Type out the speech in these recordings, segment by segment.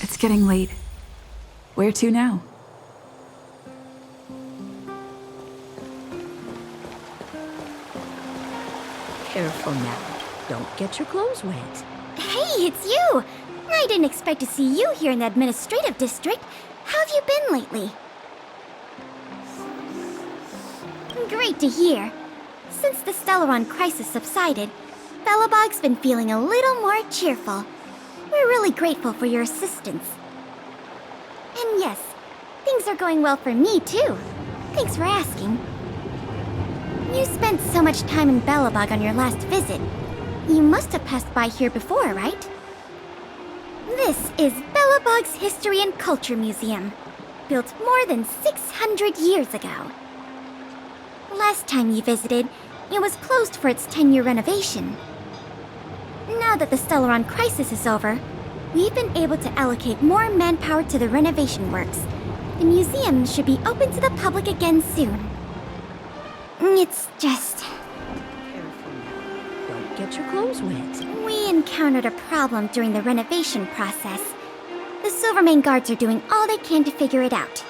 It's getting late. Where to now? Careful now. Don't get your clothes wet. Hey, it's you! I didn't expect to see you here in the administrative district. How have you been lately? Great to hear. Since the Stellaron crisis subsided, Belobog's been feeling a little more cheerful. We're really grateful for your assistance. And yes, things are going well for me too. Thanks for asking. You spent so much time in Belobog on your last visit. You must have passed by here before, right? This is Belobog's History and Culture Museum, built more than 600 years ago. Last time you visited, it was closed for its 10-year renovation. Now that the Stellaron crisis is over, we've been able to allocate more manpower to the renovation works. The museum should be open to the public again soon. It's just... Careful now. Don't get your clothes wet. We encountered a problem during the renovation process. The Silvermane guards are doing all they can to figure it out.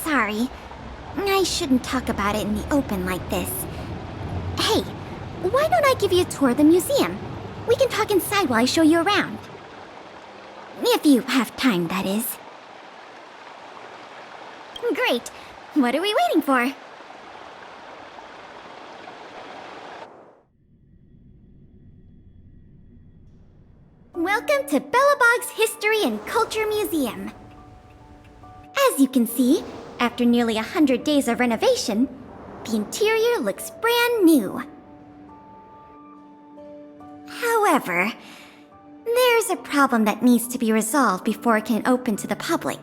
Sorry. I shouldn't talk about it in the open like this. Hey, why don't I give you a tour of the museum? We can talk inside while I show you around. If you have time, that is. Great. What are we waiting for? Welcome to Belobog's History and Culture Museum. As you can see, after nearly 100 days of renovation, the interior looks brand new. However, there's a problem that needs to be resolved before it can open to the public.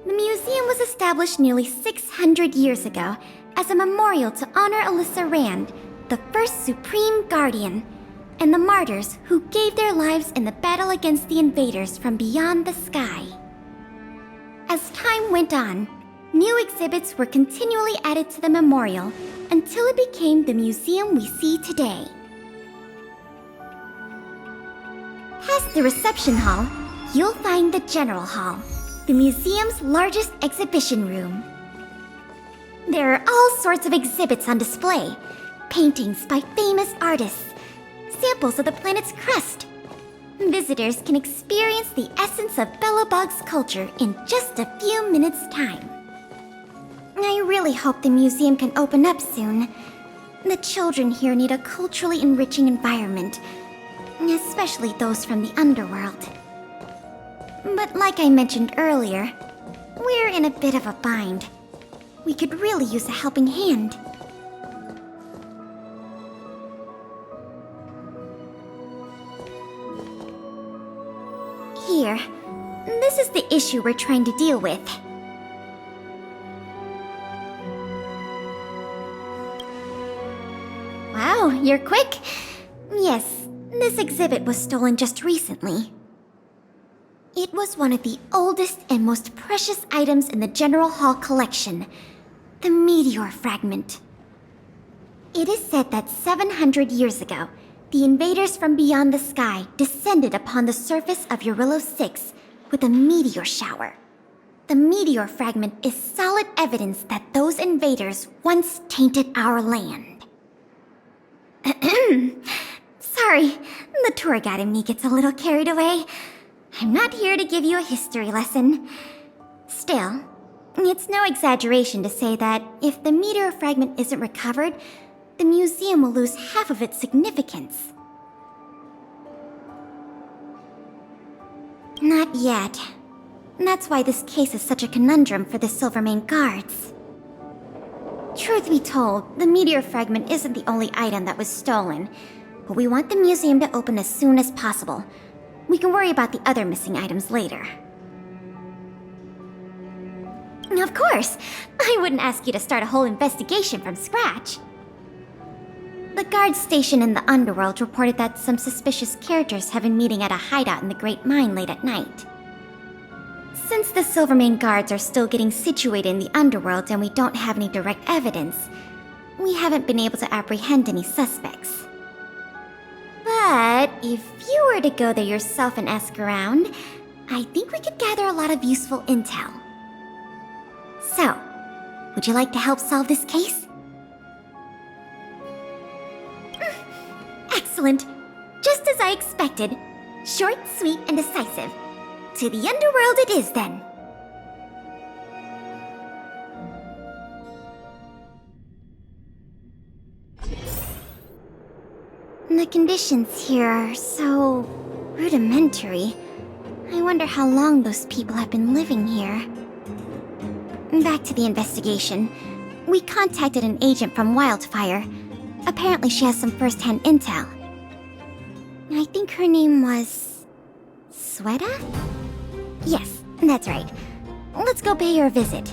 The museum was established nearly 600 years ago as a memorial to honor Alyssa Rand, the first Supreme Guardian, and the martyrs who gave their lives in the battle against the invaders from beyond the sky. As time went on, new exhibits were continually added to the memorial until it became the museum we see today. Past the reception hall, you'll find the General Hall, the museum's largest exhibition room. There are all sorts of exhibits on display, paintings by famous artists, samples of the planet's crust. Visitors can experience the essence of Belobog's culture in just a few minutes' time. I really hope the museum can open up soon. The children here need a culturally enriching environment, especially those from the underworld. But like I mentioned earlier, we're in a bit of a bind. We could really use a helping hand. Here, this is the issue we're trying to deal with. Wow, you're quick. Yes, this exhibit was stolen just recently. It was one of the oldest and most precious items in the General Hall collection, the meteor fragment. It is said that 700 years ago, the invaders from beyond the sky descended upon the surface of Eurillo 6 with a meteor shower. The meteor fragment is solid evidence that those invaders once tainted our land. Sorry, the tour guide in me gets a little carried away. I'm not here to give you a history lesson. Still, it's no exaggeration to say that if the meteor fragment isn't recovered, the museum will lose half of its significance. Not yet. That's why this case is such a conundrum for the Silvermane guards. Truth be told, the meteor fragment isn't the only item that was stolen, but we want the museum to open as soon as possible. We can worry about the other missing items later. Of course! I wouldn't ask you to start a whole investigation from scratch. The guards stationed in the underworld reported that some suspicious characters have been meeting at a hideout in the Great Mine late at night. Since the Silvermane guards are still getting situated in the underworld and we don't have any direct evidence, we haven't been able to apprehend any suspects. But if you were to go there yourself and ask around, I think we could gather a lot of useful intel. So, would you like to help solve this case? Excellent. Just as I expected. Short, sweet, and decisive. To the underworld it is, then. The conditions here are so rudimentary. I wonder how long those people have been living here. Back to the investigation. We contacted an agent from Wildfire. Apparently she has some first-hand intel. I think her name was... Sweta? Yes, that's right. Let's go pay her a visit.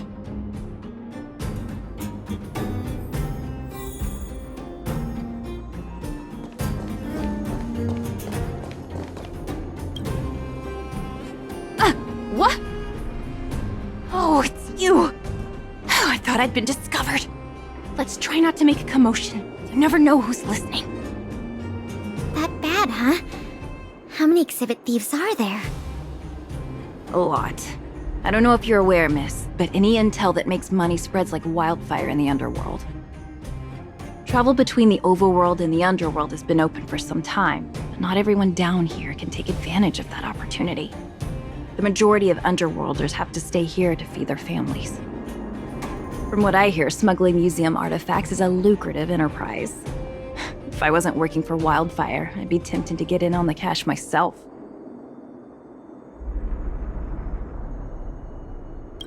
What? Oh, it's you! Oh, I thought I'd been discovered. Let's try not to make a commotion. You never know who's listening. That bad, huh? How many exhibit thieves are there? A lot. I don't know if you're aware, miss, but any intel that makes money spreads like wildfire in the underworld. Travel between the overworld and the underworld has been open for some time, but not everyone down here can take advantage of that opportunity. The majority of underworlders have to stay here to feed their families. From what I hear, smuggling museum artifacts is a lucrative enterprise. If I wasn't working for Wildfire, I'd be tempted to get in on the cash myself.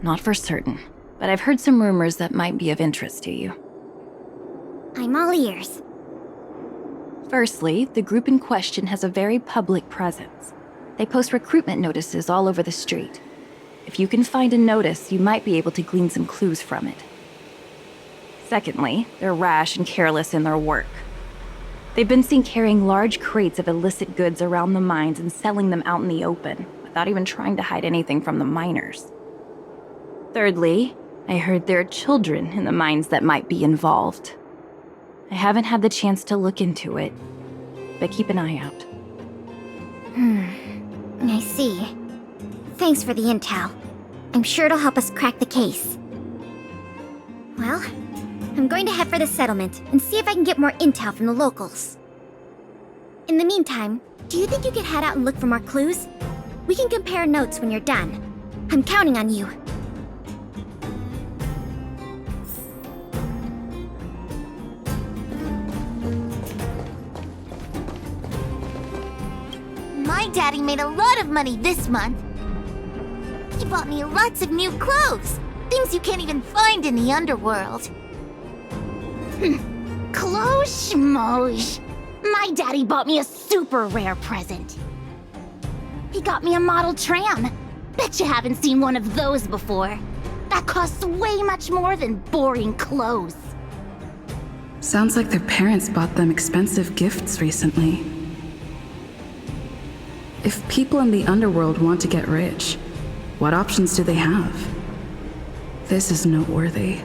Not for certain, but I've heard some rumors that might be of interest to you. I'm all ears. Firstly, the group in question has a very public presence. They post recruitment notices all over the street. If you can find a notice, you might be able to glean some clues from it. Secondly, they're rash and careless in their work. They've been seen carrying large crates of illicit goods around the mines and selling them out in the open, without even trying to hide anything from the miners. Thirdly, I heard there are children in the mines that might be involved. I haven't had the chance to look into it, but keep an eye out. I see. Thanks for the intel. I'm sure it'll help us crack the case. Well, I'm going to head for the settlement and see if I can get more intel from the locals. In the meantime, do you think you could head out and look for more clues? We can compare notes when you're done. I'm counting on you. My daddy made a lot of money this month. He bought me lots of new clothes. Things you can't even find in the underworld. Clothes schmoes. My daddy bought me a super rare present. He got me a model tram. Bet you haven't seen one of those before. That costs way much more than boring clothes. Sounds like their parents bought them expensive gifts recently. If people in the underworld want to get rich, what options do they have? This is noteworthy.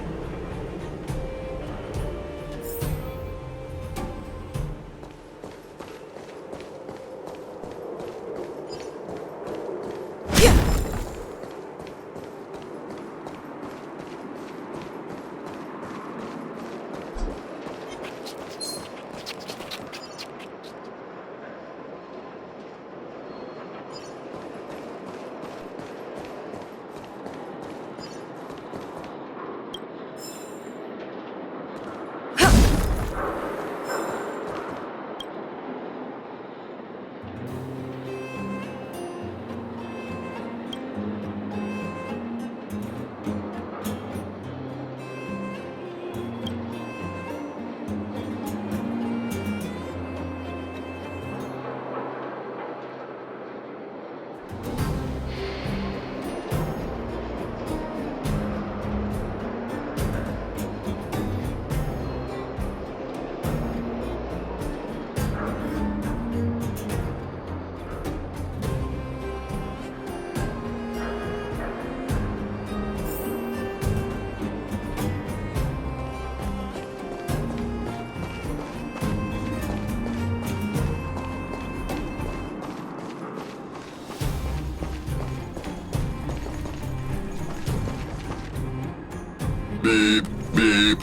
Beep, beep.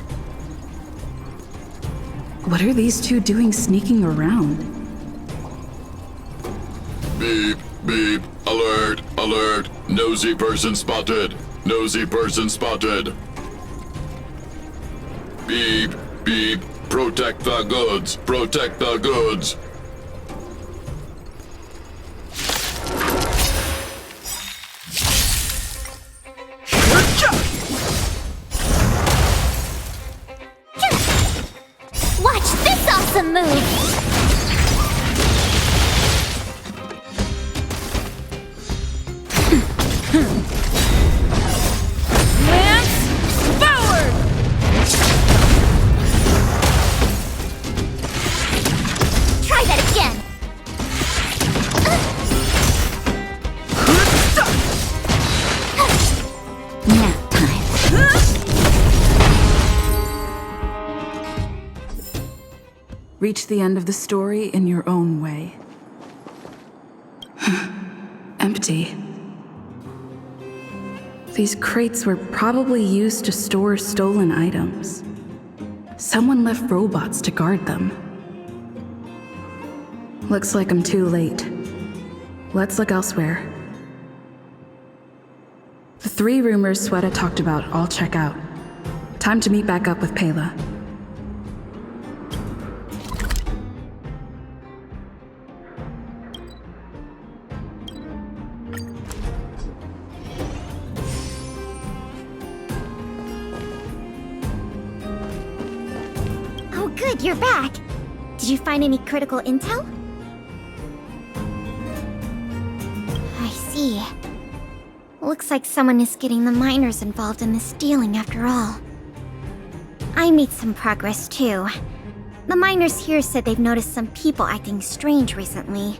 What are these two doing sneaking around? Beep, beep. Alert, alert. Nosy person spotted. Nosy person spotted. Beep, beep. Protect the goods. Protect the goods. Watch this awesome move! Try that again! Nap time. Reach the end of the story in your own way. Empty. These crates were probably used to store stolen items. Someone left robots to guard them. Looks like I'm too late. Let's look elsewhere. The 3 rumors Sweta talked about all check out. Time to meet back up with Pela. Oh, good, you're back. Did you find any critical intel? I see. Looks like someone is getting the miners involved in the stealing after all. I made some progress too. The miners here said they've noticed some people acting strange recently.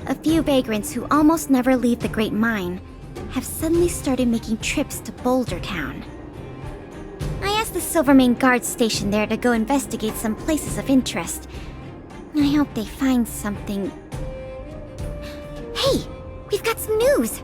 A few vagrants who almost never leave the Great Mine have suddenly started making trips to Boulder Town. I asked the Silvermane guard station there to go investigate some places of interest. I hope they find something. Hey, we've got some news!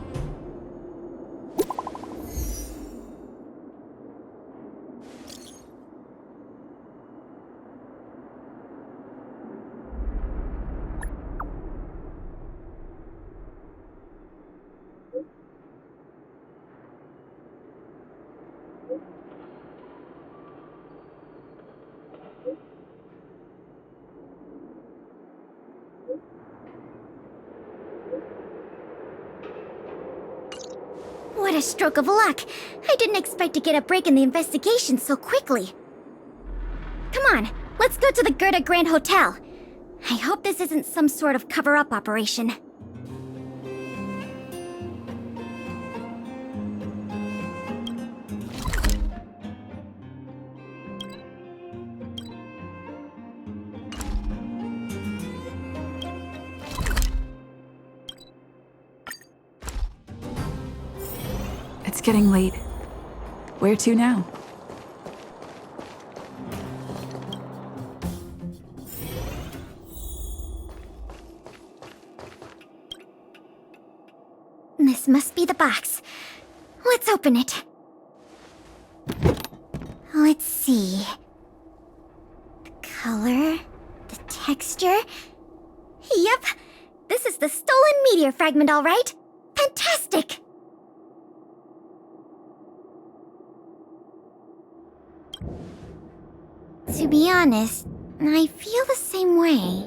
What a stroke of luck! I didn't expect to get a break in the investigation so quickly. Come on, let's go to the Gerda Grand Hotel. I hope this isn't some sort of cover-up operation. It's getting late. Where to now? This must be the box. Let's open it. Let's see. The color, the texture. Yep, this is the stolen meteor fragment, all right. Fantastic! To be honest, I feel the same way.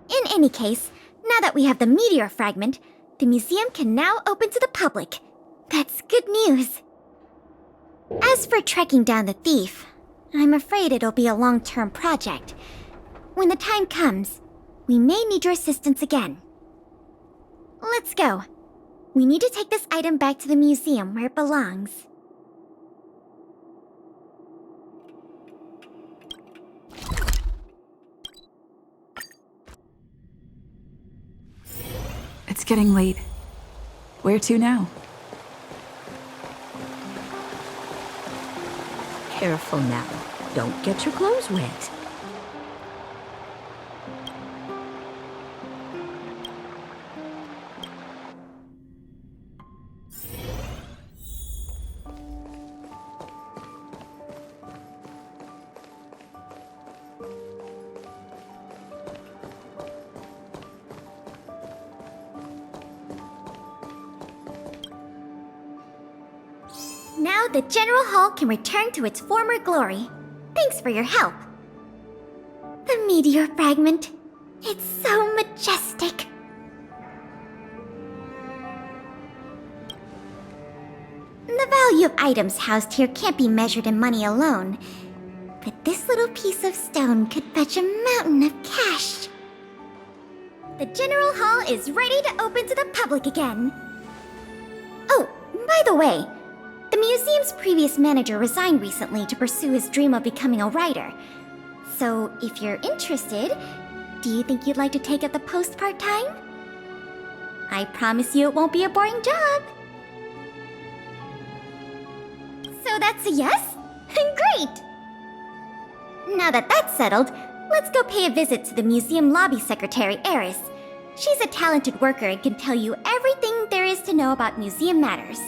In any case, now that we have the meteor fragment, the museum can now open to the public. That's good news. As for tracking down the thief, I'm afraid it'll be a long-term project. When the time comes, we may need your assistance again. Let's go. We need to take this item back to the museum where it belongs. It's getting late. Where to now? Careful now. Don't get your clothes wet. Now the General Hall can return to its former glory. Thanks for your help. The meteor fragment. It's so majestic. The value of items housed here can't be measured in money alone, but this little piece of stone could fetch a mountain of cash. The General Hall is ready to open to the public again. Oh, by the way, the museum's previous manager resigned recently to pursue his dream of becoming a writer. So, if you're interested, do you think you'd like to take up the post part-time? I promise you it won't be a boring job. So that's a yes? Great! Now that that's settled, let's go pay a visit to the museum lobby secretary, Eris. She's a talented worker and can tell you everything there is to know about museum matters.